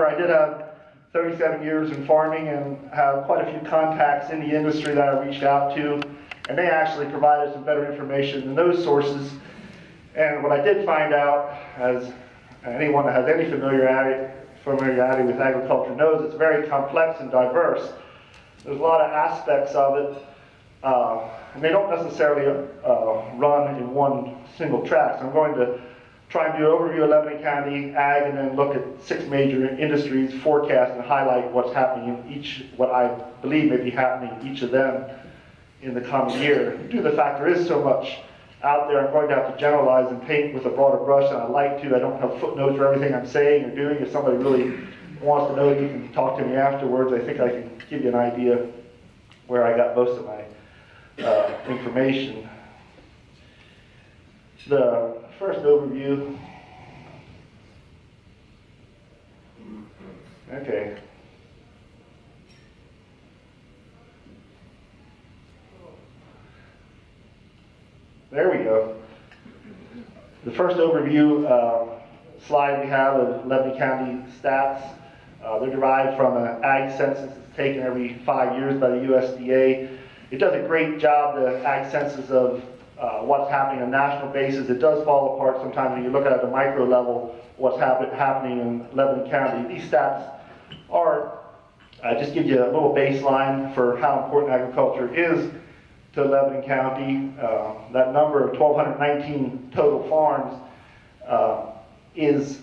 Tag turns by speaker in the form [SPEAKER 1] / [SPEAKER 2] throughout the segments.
[SPEAKER 1] I did have 37 years in farming and have quite a few contacts in the industry that I reached out to, and they actually provided some better information than those sources. And what I did find out, as anyone that has any familiarity with agriculture knows, it's very complex and diverse. There's a lot of aspects of it, and they don't necessarily run in one single track. So I'm going to try and do an overview of Lebanon County ag, and then look at 6 major industries, forecast, and highlight what's happening in each, what I believe may be happening in each of them in the coming year. Due to the fact there is so much out there, I'm going to have to generalize and paint with a broader brush than I like to. I don't have footnotes for everything I'm saying or doing. If somebody really wants to know, you can talk to me afterwards. I think I can give you an idea where I got most of my information. The first overview. Okay. There we go. The first overview slide we have of Lebanon County stats. They're derived from an ag census that's taken every 5 years by the USDA. It does a great job, the ag census, of what's happening on a national basis. It does fall apart sometimes when you look at the micro level, what's happening in Lebanon County. These stats are, just give you a little baseline for how important agriculture is to Lebanon County. That number of 1,219 total farms is,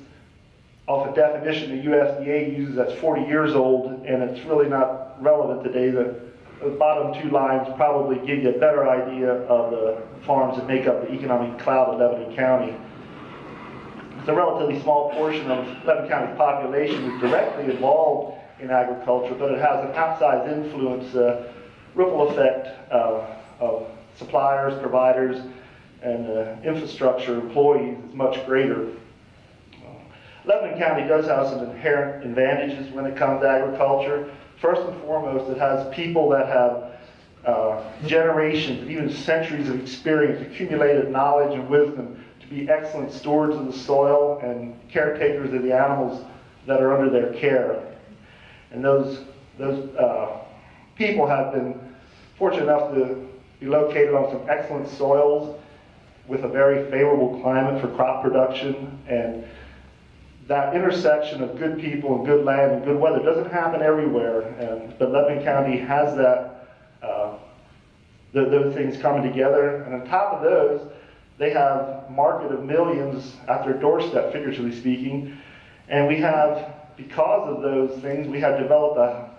[SPEAKER 1] off a definition the USDA uses, that's 40 years old, and it's really not relevant today. The bottom 2 lines probably give you a better idea of the farms that make up the economic cloud of Lebanon County. It's a relatively small portion of Lebanon County's population is directly involved in agriculture, but it has an outsized influence, ripple effect of suppliers, providers, and infrastructure employees is much greater. Lebanon County does have some inherent advantages when it comes to agriculture. First and foremost, it has people that have generations, even centuries of experience, accumulated knowledge and wisdom to be excellent stewards of the soil and caretakers of the animals that are under their care. And those people have been fortunate enough to be located on some excellent soils with a very favorable climate for crop production, and that intersection of good people and good land and good weather doesn't happen everywhere, but Lebanon County has that, those things coming together. And on top of those, they have a market of millions at their doorstep, figuratively speaking, and we have, because of those things, we have developed a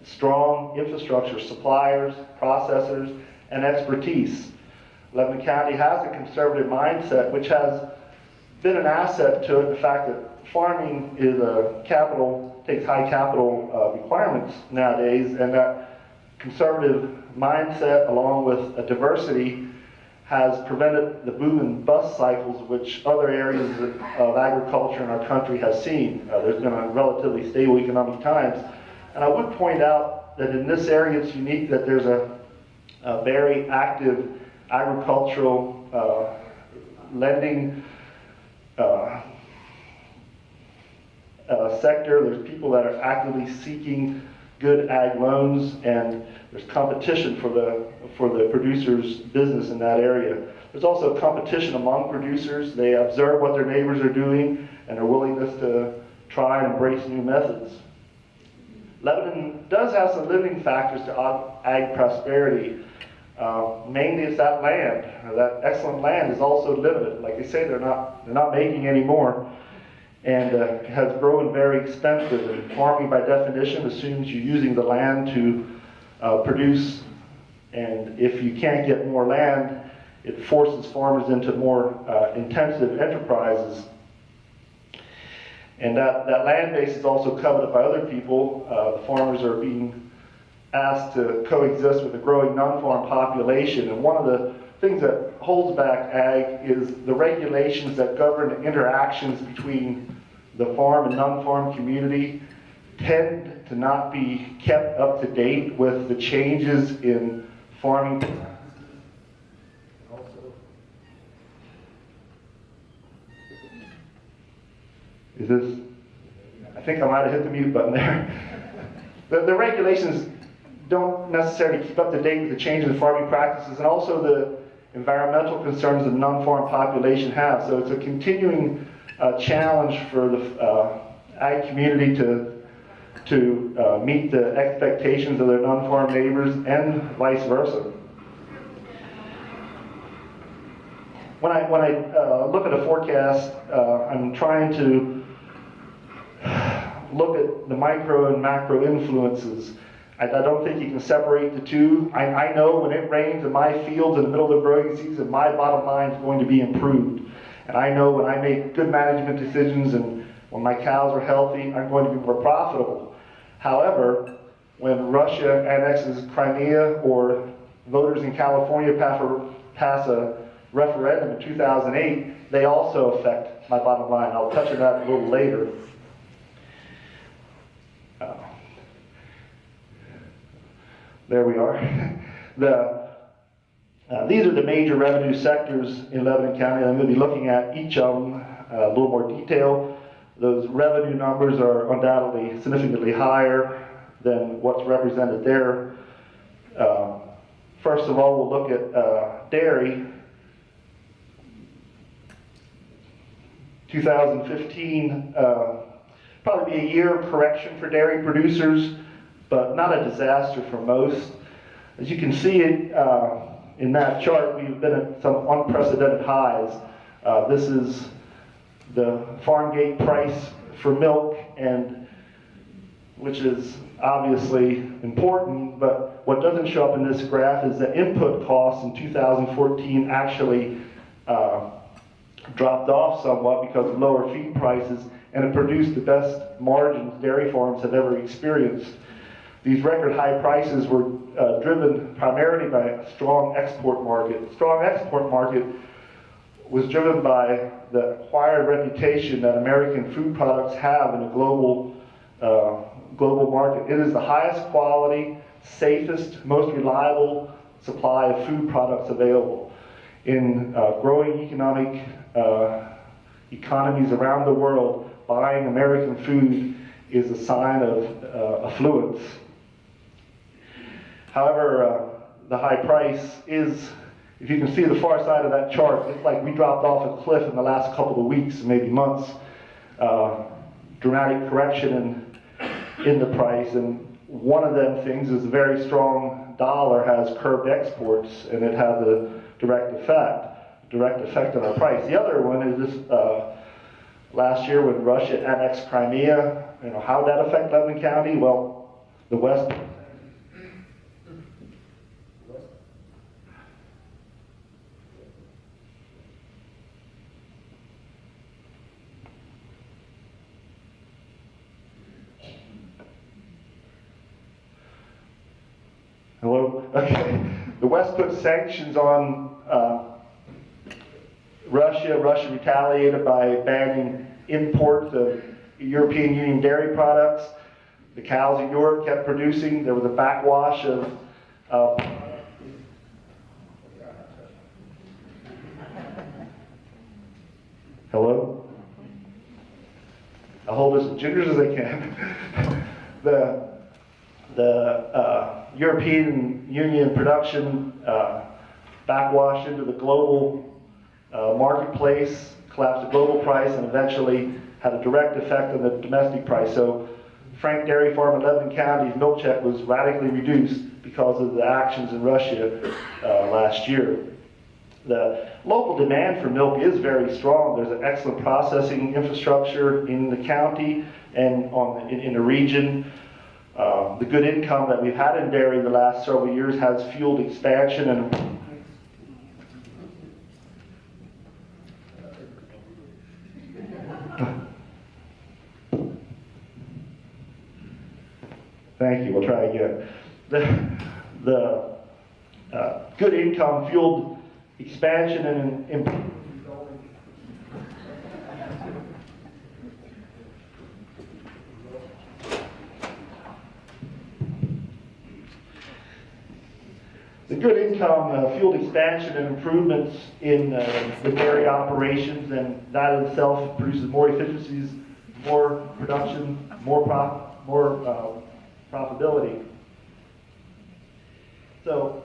[SPEAKER 1] strong infrastructure, suppliers, processors, and expertise. Lebanon County has a conservative mindset, which has been an asset to it. The fact that farming is takes high capital requirements nowadays, and that conservative mindset, along with a diversity, has prevented the boom and bust cycles which other areas of agriculture in our country has seen. There's been a relatively stable economic times. And I would point out that in this area it's unique that there's a very active agricultural lending sector. There's people that are actively seeking good ag loans, and there's competition for the producer's business in that area. There's also competition among producers. They observe what their neighbors are doing and their willingness to try and embrace new methods. Lebanon does have some limiting factors to ag prosperity. Mainly it's that land. That excellent land is also limited. Like they say, they're not making any more, and has grown very expensive. And farming, by definition, assumes you're using the land to produce, and if you can't get more land, it forces farmers into more intensive enterprises. And that land base is also coveted by other people. The farmers are being asked to coexist with a growing non-farm population. And one of the things that holds back ag is the regulations that govern the interactions between the farm and non-farm community tend to not be kept up to date with the changes in farming. Is this? think I might have hit the mute button there. The regulations don't necessarily keep up to date with the changes in farming practices and also the environmental concerns the non-farm population have. So it's a continuing challenge for the ag community to meet the expectations of their non-farm neighbors and vice versa. When I look at a forecast, I'm trying to look at the micro and macro influences. I don't think you can separate the two. I know when it rains in my fields in the middle of the growing season, my bottom line is going to be improved. And I know when I make good management decisions and when my cows are healthy, I'm going to be more profitable. However, when Russia annexes Crimea or voters in California pass a referendum in 2008, they also affect my bottom line. I'll touch on that a little later. There we are. These are the major revenue sectors in Lebanon County. I'm going to be looking at each of them a little more detail. Those revenue numbers are undoubtedly significantly higher than what's represented there. First of all, we'll look at dairy. 2015, probably be a year of correction for dairy producers, but not a disaster for most. As you can see it in that chart, we've been at some unprecedented highs. This is the farm gate price for milk, and which is obviously important, but what doesn't show up in this graph is that input costs in 2014 actually dropped off somewhat because of lower feed prices, and it produced the best margins dairy farms have ever experienced. These record high prices were driven primarily by a strong export market. The strong export market was driven by the acquired reputation that American food products have in a global market. It is the highest quality, safest, most reliable supply of food products available. In growing economies around the world, buying American food is a sign of affluence. However, the high price is, if you can see the far side of that chart, it's like we dropped off a cliff in the last couple of weeks, maybe months. Dramatic correction in the price, and one of them things is a very strong dollar has curbed exports, and it has a direct effect on our price. The other one is this last year when Russia annexed Crimea. How did that affect Lebanon County? Well, the West. Hello? Okay. The West put sanctions on Russia. Russia retaliated by banning imports of European Union dairy products. The cows in Europe kept producing. There was a backwash of hello? I'll hold this as ginger's as I can. the European Union production backwashed into the global marketplace, collapsed the global price, and eventually had a direct effect on the domestic price. So Frank Dairy Farm in Lebanon County's milk check was radically reduced because of the actions in Russia last year. The local demand for milk is very strong. There's an excellent processing infrastructure in the county and in the region. The good income that we've had in dairy the last several years has fueled expansion and thank you, we'll try again. The good income fueled expansion and improvement. The good income fueled expansion and improvements in the dairy operations, and that itself produces more efficiencies more production, more profitability. So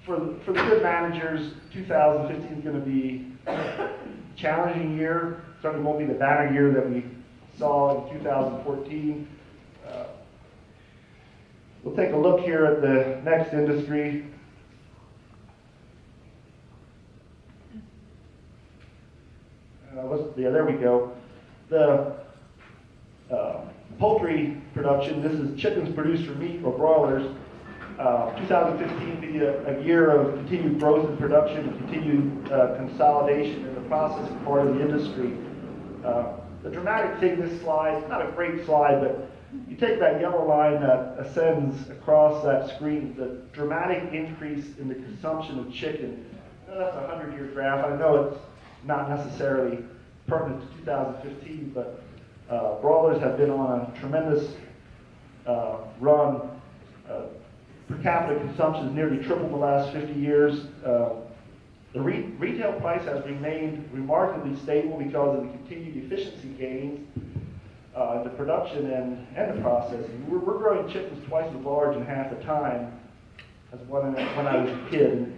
[SPEAKER 1] for the good managers, 2015 is going to be a challenging year. Certainly won't be the banner year that we saw in 2014. We'll take a look here at the next industry. There we go. The poultry production, this is chickens produced for meat or broilers. 2015 will be a year of continued growth in production and continued consolidation in the processing part of the industry. The dramatic thing in this slide, it's not a great slide, but you take that yellow line that ascends across that screen, the dramatic increase in the consumption of chicken. That's a 100-year graph. I know it's not necessarily pertinent to 2015, but broilers have been on a tremendous run. Per capita consumption has nearly tripled the last 50 years. The retail price has remained remarkably stable because of the continued efficiency gains in the production and the processing. We're growing chickens twice as large in half the time as when I was a kid.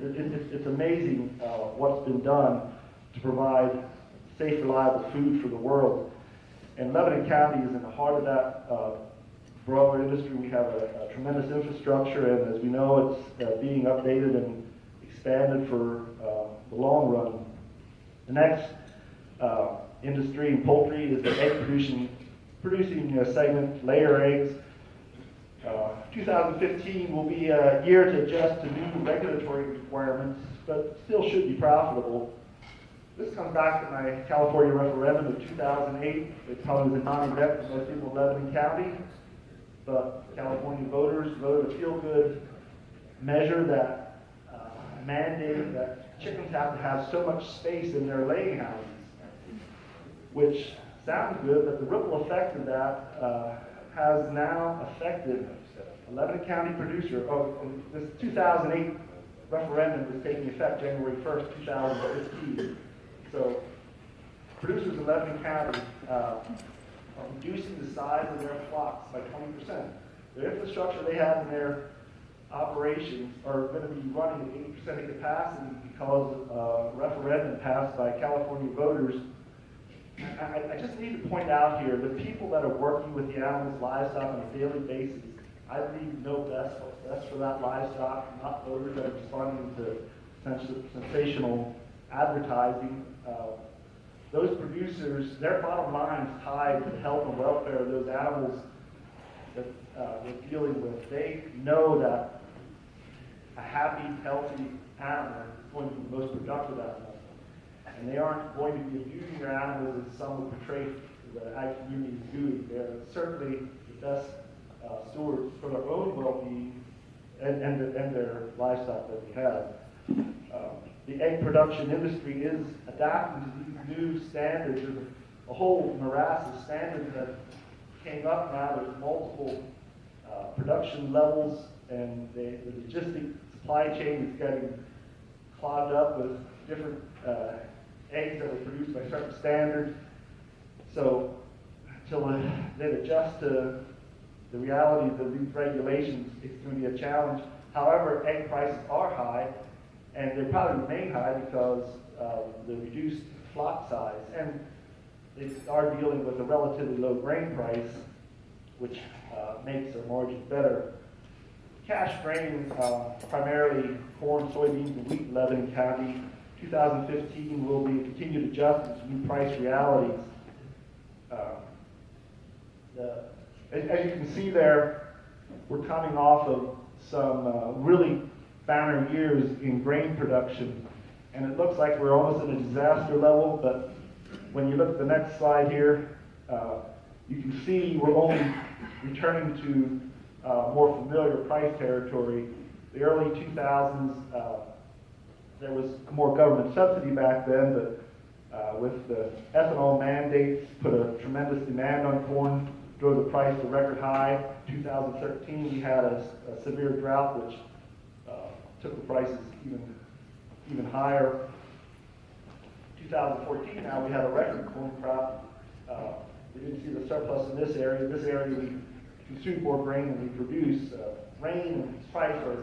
[SPEAKER 1] It's amazing what's been done to provide safe, reliable food for the world. And Lebanon County is in the heart of that broiler industry. We have a tremendous infrastructure, and as we know, it's being updated and expanded for the long run. The next industry in poultry is the egg producing segment, layer eggs. 2015 will be a year to adjust to new regulatory requirements, but still should be profitable. This comes back to my California referendum of 2008. It probably was a non-event for most people in Lebanon County, but California voters voted a feel-good measure that mandated that chickens have to have so much space in their laying houses, which sounds good, but the ripple effect of that has now affected a Lebanon County producer. This 2008 referendum is taking effect January 1st, 2015. So producers in Lebanon County are reducing the size of their flocks by 20%. The infrastructure they have in their operations are going to be running at 80% of capacity because a referendum passed by California voters. I just need to point out here, the people that are working with the animals, livestock on a daily basis, I believe know best for that livestock, not voters that are responding to sensational advertising. Those producers, their bottom line is tied to the health and welfare of those animals that they're dealing with. They know that a happy, healthy animal is going to be the most productive animal. And they aren't going to be abusing their animals as some would portray the ag community is doing. They're certainly the best stewards for their own well-being and their livestock that we have. The egg production industry is adapting to these new standards. There's a whole morass of standards that came up now. There's multiple production levels, and the logistic supply chain is getting clogged up with different eggs that were produced by certain standards. So until they adjust to the realities of these regulations, it's going to be a challenge. However, egg prices are high, and they probably remain high because of the reduced flock size. And they are dealing with a relatively low grain price, which makes their margins better. Cash grain, primarily corn, soybeans, and wheat in Lebanon County, 2015 will be a continued adjustment to new price realities. As you can see there, we're coming off of some really banner years in grain production, and it looks like we're almost at a disaster level, but when you look at the next slide here, you can see we're only returning to more familiar price territory. The early 2000s, there was more government subsidy back then, but with the ethanol mandates, put a tremendous demand on corn, drove the price to record high. 2013, we had a severe drought, which took the prices even higher. 2014, now we had a record corn crop. We didn't see the surplus in this area. This area we consume more grain than we produce. Rain and price of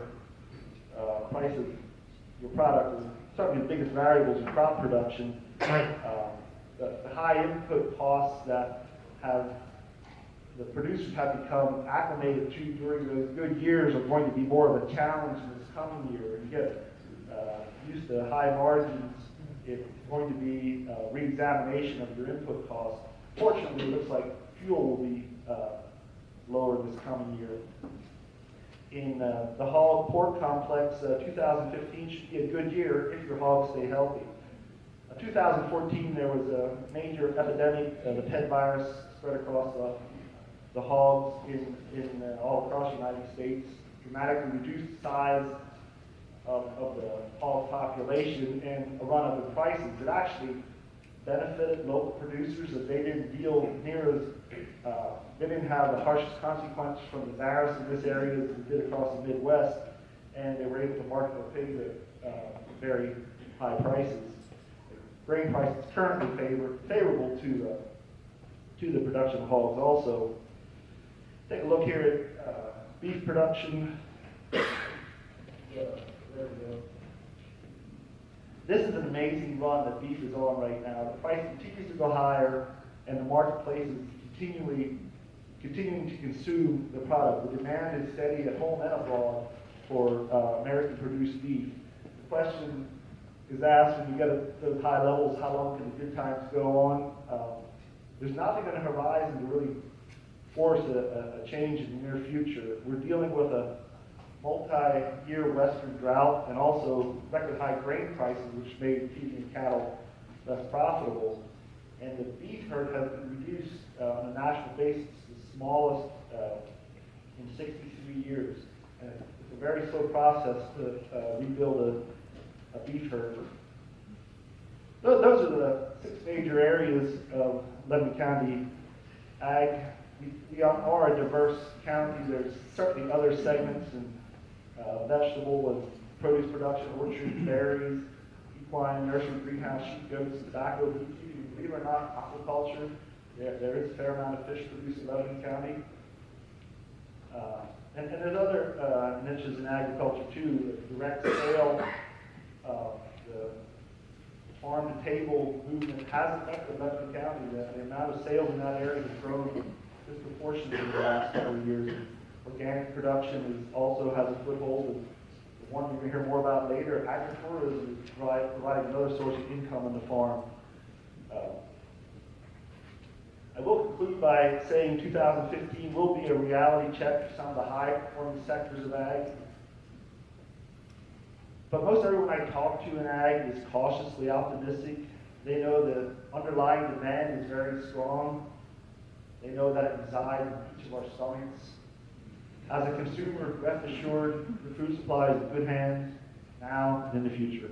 [SPEAKER 1] your product is certainly the biggest variables in crop production. The high input costs that the producers have become acclimated to during those good years are going to be more of a challenge in this coming year. You get used to high margins, it's going to be a re-examination of your input costs. Fortunately, it looks like fuel will be lower this coming year. In the hog pork complex, 2015 should be a good year if your hogs stay healthy. 2014, there was a major epidemic, the pet virus spread across the hogs in all across the United States, dramatically reduced the size of the hog population and a run up in prices. It actually benefited local producers as they didn't deal near as, they didn't have the harshest consequences from the virus in this area as they did across the Midwest, and they were able to market their pigs at very high prices. Grain prices currently favorable to the production of hogs also. Take a look here at beef production. There we go. This is an amazing run that beef is on right now. The price continues to go higher, and the marketplace is continuing to consume the product. The demand is steady at home and abroad for American-produced beef. The question is asked when you get at those high levels, how long can the good times go on? There's nothing on the horizon to really force a change in the near future. We're dealing with a multi-year western drought and also record high grain prices, which made feeding cattle less profitable. And the beef herd has been reduced on a national basis, the smallest in 63 years. And it's a very slow process to rebuild a beef herd. Those are the 6 major areas of Lebanon County ag. We are a diverse county. There's certainly other segments in vegetable and produce production, orchards, berries, equine, nursery, greenhouse, sheep, goats, tobacco, beekeeping. Believe it or not, aquaculture. There is a fair amount of fish produced in Lebanon County. And there's other niches in agriculture too. The direct sale, the farm-to-table movement has affected Lebanon County. The amount of sales in that area has grown disproportionately in the last several years. Organic production also has a foothold. The one you're going to hear more about later, agritourism is providing another source of income on the farm. I will conclude by saying 2015 will be a reality check for some of the high-performing sectors of ag. But most everyone I talk to in ag is cautiously optimistic. They know the underlying demand is very strong. They know that it resides in each of our stomachs. As a consumer, rest assured, the food supply is in good hands now and in the future.